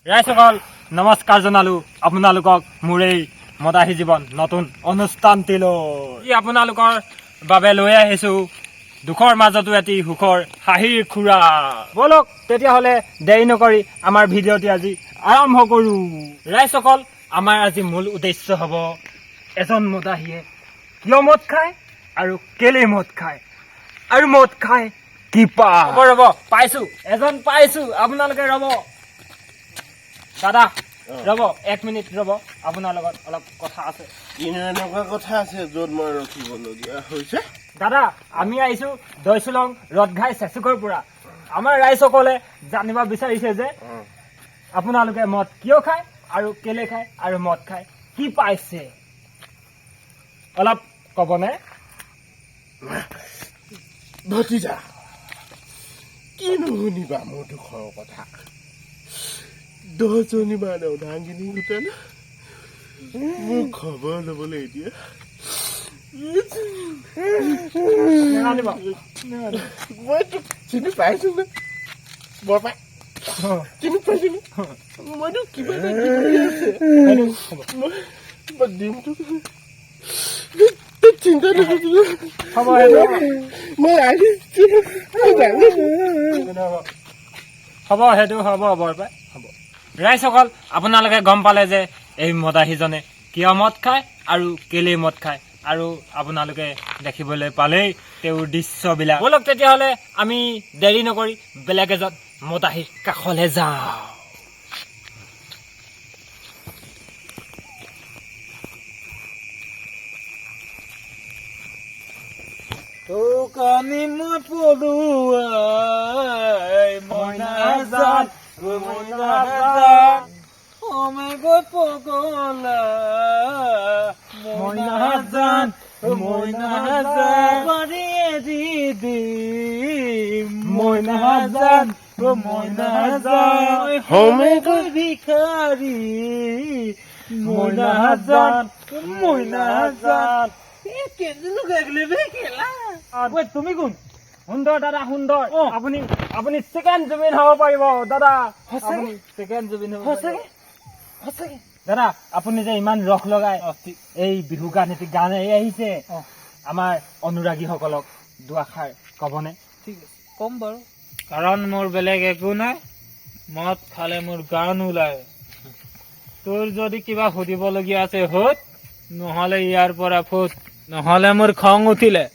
ৰাইজসকল নমস্কাৰ জনালো আপোনালোকক মোৰ এই মদাহী জীৱন নতুন অনুষ্ঠানটিলৈ আপোনালোকৰ বাবে লৈ আহিছো দুখৰ মাজতো এটি সুখৰ হাঁহিৰ খুৰা বলক তেতিয়াহ'লে দেৰি নকৰি আমাৰ ভিডিঅ'টি আজি আৰম্ভ কৰো ৰাইজসকল আমাৰ আজি মূল উদ্দেশ্য হ'ব এজন মদাহীয়ে কিয় মদ খায় আৰু কেলে মদ খায় আৰু মদ খায় কি ৰ'ব পাইছো এজন পাইছো আপোনালোকে ৰ'ব দাদা ৰ'ব 1 মিনিট ৰ'ব আপোনাৰ লগত অলপ কথা আছে এনেকুৱা কথা আছে য'ত মই ৰখিবলগীয়া হৈছে দাদা আমি আহিছো দৈচুলং ৰদঘাই চেচুকৰ পৰা আমাৰ ৰাইজসকলে জানিব বিচাৰিছে যে আপোনালোকে মদ কিয় খায় আৰু কেলে খায় আৰু মদ খায় কি পাইছে অলপ ক'বনে ভতিজা কিনো শুনিবা মোৰ দুখৰ কথা 10জনী মানে অৰ্ধাংগিনী গোটেই মোৰ খবৰ ল'বলৈ এতিয়া মই তোক চিনি পাইছো নে বৰপাই চিনি পাইছো নে মইতো কিবা এটা মই দিম তোক চিন্তা নকৰিলো হ'ব মই আহিছো হ'ব সেইটো হ'ব বৰপাই হ'ব ৰাইজসকল আপোনালোকে গম পালে যে এই মদাহীজনে কিয় মদ খায় আৰু কেলে মদ খায় আৰু আপোনালোকে দেখিবলৈ পালেই তেওঁৰ দৃশ্যবিলাক বলক তেতিয়াহ'লে আমি দেৰি নকৰি বেলেগ এজন মদাহীৰ কাষলৈ যাওঁ কানি মই পদুৱাই মইনা জান মইনা জান অমে গৈ পগলা মইনা জান মইনা জান বাৰিয়ে দি মইনা জান মইনা জান হমে গৈ ভিখাৰী মইনা জান মইনা জান তুমি কোন সুন্দৰ দাদা সুন্দৰ আপুনি ছেকেণ্ড জুবিন হ'ব পাৰিব দাদা ছেকেণ্ড জুবিন দাদা আপুনি যে ইমান ৰস লগাই এই বিহু গান এটি গান আহিছে আমাৰ অনুৰাগীসকলক দুআষাৰ ক'বনে ঠিক আছে কম বাৰু কাৰণ মোৰ বেলেগ একো নাই মদ খালে মোৰ গান ওলায় তোৰ যদি কিবা সুধিবলগীয়া আছে সোধ নহ'লে ইয়াৰ পৰা ফুট নহ'লে মোৰ খং উঠিলে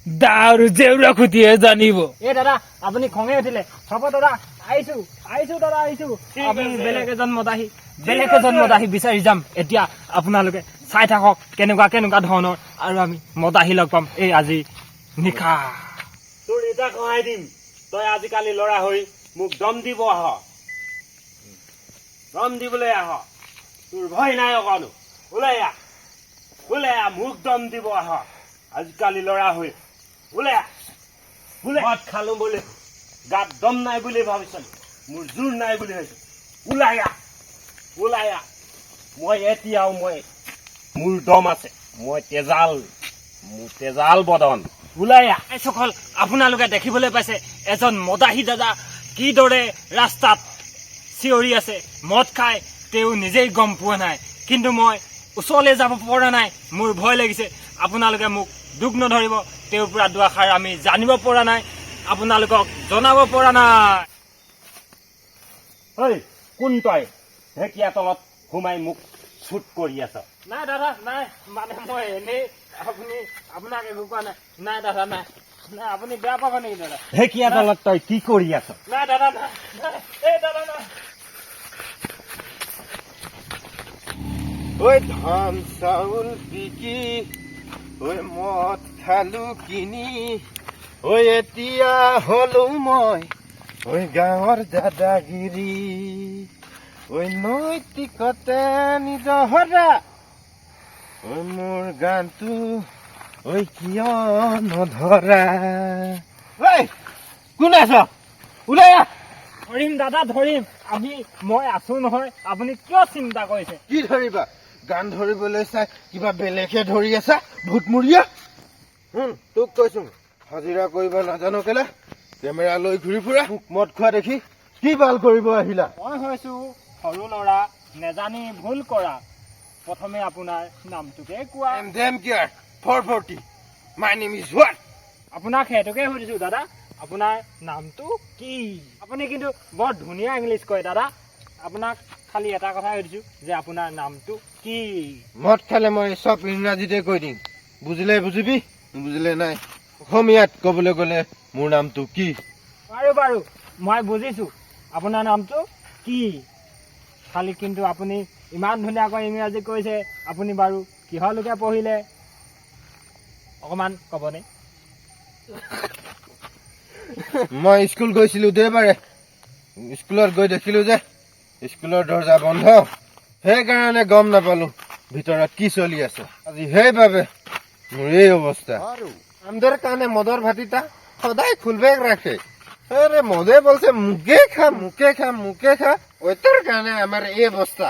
দাৰু জেউৰা খুটিয়ে জানিব এই দাদা আপুনি খঙে উঠিলে হ'ব দাদা আহিছো দাদা আহিছো আপুনি বেলেগ এজন মদাহী বিচাৰি যাম এতিয়া আপোনালোকে চাই থাকক কেনেকুৱা ধৰণৰ আৰু আমি মদাহী লগ পাম এই আজি নিশা তোৰ এটা সহায় দিম তই আজিকালি ল'ৰা হৈ মোক দম দিব আহ দম দিবলৈ আহ তোৰ ভয় নাই অকণো ওলাই আহ মোক দম দিব আহ আজিকালি ল'ৰা হৈ ওলাই মদ খালো বুলি গাত দম নাই বুলি ভাবিছিলো মোৰ জোৰ নাই বুলি ভাবিছো ওলাই আহ মই এতিয়াও মোৰ দম আছে মোৰ তেজাল বদন ওলাই সকল আপোনালোকে দেখিবলৈ পাইছে এজন মদাহী দাদা কিদৰে ৰাস্তাত চিঞৰি আছে মদ খাই তেওঁ নিজেই গম পোৱা নাই কিন্তু মই ওচৰলৈ যাব পৰা নাই মোৰ ভয় লাগিছে আপোনালোকে মোক দুখ নধৰিব তেওঁৰ পৰা দুআষাৰ আমি জানিব পৰা নাই আপোনালোকক জনাব পৰা নাই ঐ কোন তই ঢেকীয়া তলত সোমাই মোক চুট কৰি আছ নাই দাদা নাই মানে মই এনেই আপোনাক একো কোৱা নাই দাদা নাই আপুনি বেয়া পাব নেকি দাদা ঢেকীয়া তলত তই কি কৰি আছ নাই দাদা নাই এই দাদা নাই ঐ ধান চাউল বিকি ঐ মদ খালো কিনি ঐ এতিয়া হলো মই ঐ গাঁৱৰ দাদাগিৰি ঐ নৈতিকতে নিজৰা ঐ মোৰ গানটো ঐ কিয় নধৰা ঐ কোন আছ ওলাই আহ ধৰিম দাদা ধৰিম মই আছো নহয় আপুনি কিয় চিন্তা কৰিছে কি ধৰিবা গান ধৰিবলৈ চাই কিবা বেলেগে ধৰি আছা ভূতমূৰীয়া তোক কৈছো হাজিৰা কৰিব নাজানো কেলে কেমেৰা লৈ ঘূৰি ফুৰা মদ খোৱা দেখি কি বাল কৰিব আহিলা মই হৈছো সৰু ল'ৰা নেজানি ভুল কৰা প্ৰথমে আপোনাৰ নামটোকে কোৱা I'm damn care. 440. My name is what? আপোনাক সেইটোকে সুধিছো দাদা আপোনাৰ নামটো কি আপুনি কিন্তু বৰ ধুনীয়া ইংলিছ কয় দাদা আপোনাক খালি এটা কথা সুধিছো যে আপোনাৰ নামটো কি মদ খালে মই চব ইংৰাজীতে কৈ দিম বুজিলে বুজিবি বুজিলে নাই অসমীয়াত ক'বলৈ গ'লে মোৰ নামটো কি বাৰু বাৰু মই বুজিছো আপোনাৰ নামটো কি খালি কিন্তু আপুনি ইমান ধুনীয়াকৈ ইংৰাজী কৈছে আপুনি বাৰু কিহলৈকে পঢ়িলে অকণমান ক'বনে মই স্কুল গৈছিলো দেওবাৰে স্কুলত গৈ দেখিলো যে স্কুলৰ দৰ্জা বন্ধ সেইকাৰণে গম নাপালো ভিতৰত কি চলি আছে আজি সেইবাবে মোৰ এই অৱস্থা আমাদেৰ কানে মদৰ ভাটিটা সদায় খুলবেক ৰাখে আৰে মদে বলছে মুখে খা মুখে খা মুখে খা ওইটাৰ কাৰণে আমাৰ এই অবস্থা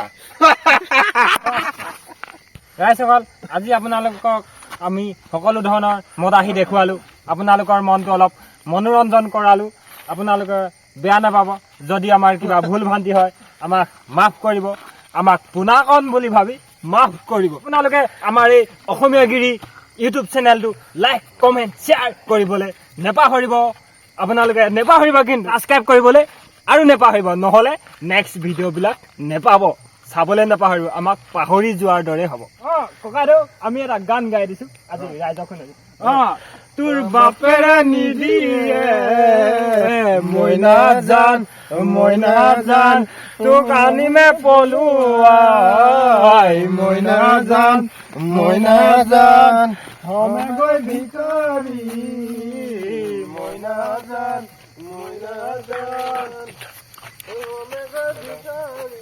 ৰাইজসকল আজি আপোনালোকক আমি সকলো ধৰণৰ মদ আহি দেখুৱালোঁ আপোনালোকৰ মনটো অলপ মনোৰঞ্জন কৰালোঁ আপোনালোকে বেয়া নাপাব যদি আমাৰ কিবা ভুল ভ্ৰান্তি হয় আমাক মাফ কৰিব আমাক পোনাকণ বুলি ভাবি মাফ কৰিব আপোনালোকে আমাৰ এই অসমীয়াগিৰি ইউটিউব চেনেলটো লাইক কমেণ্ট শ্বেয়াৰ কৰিবলৈ নেপাহৰিব আপোনালোকে নেপাহৰিব কিন্তু ছাবস্ক্ৰাইব কৰিবলৈ আৰু নেপাহৰিব নহ'লে নেক্সট ভিডিঅ'বিলাক নেপাব চাবলৈ নেপাহৰিব আমাক পাহৰি যোৱাৰ দৰে হ'ব ককাইদেউ আমি এটা গান গাই দিছোঁ আজি ৰাইজক শুনাইছোঁ তোৰ বাপেৰে নিদিয়ে মইনা জান তোক আনিমে পলুৱাই মইনা জান হমে গৈ ভিতৰি মইনা জান হমে গৈ ভিতৰি